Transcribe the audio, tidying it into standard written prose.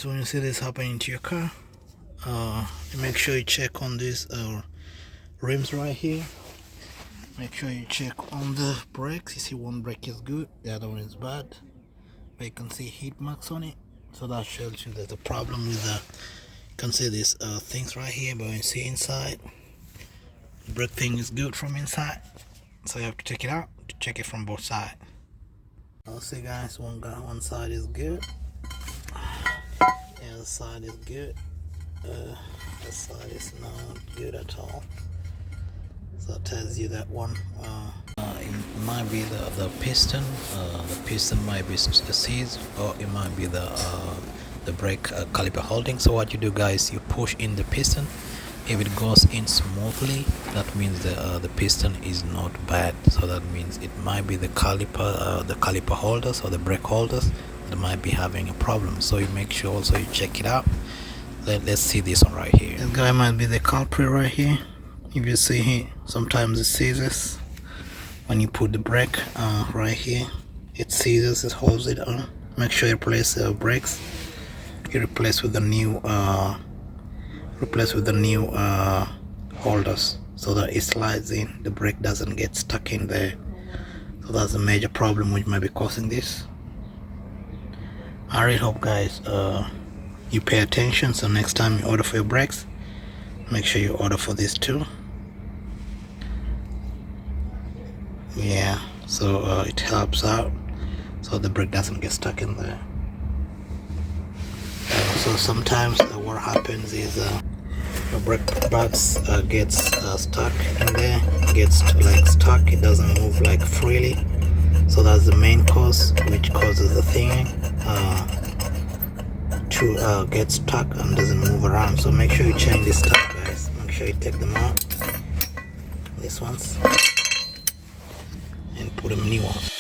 guys, when you see this happening to your car, make sure you check on these rims right here. Make sure you check on the brakes. You see one brake is good, the other one is bad, but you can see heat marks on it, so that shows you there's a problem with the, you can see these things right here. But when you see inside, the brake thing is good from inside, so you have to take it out to check it from both sides. I'll see guys, one side is good, the other side is good, this side is not good at all. So it tells you that one it might be the piston. The piston might be seized, or it might be the brake caliper holding. So what you do guys, you push in the piston. If it goes in smoothly, that means the piston is not bad. So that means it might be the caliper holders or the brake holders that might be having a problem. So you make sure also you check it out. Let's see this one right here. This guy might be the culprit right here. If you see here, sometimes it seizes when you put the brake right here. It seizes, it holds it on. Make sure you replace the brakes. You replace with the new holders, so that it slides in, the brake doesn't get stuck in there. So that's a major problem which might be causing this. I really hope guys you pay attention, so next time you order for your brakes, make sure you order for this too. Yeah, so it helps out so the brake doesn't get stuck in there. So sometimes what happens is the brake pads gets stuck in there, gets stuck, it doesn't move like freely. So that's the main cause which causes the thing to get stuck and doesn't move around. So make sure you change this stuff guys, make sure you take them out, these ones, and put them new ones.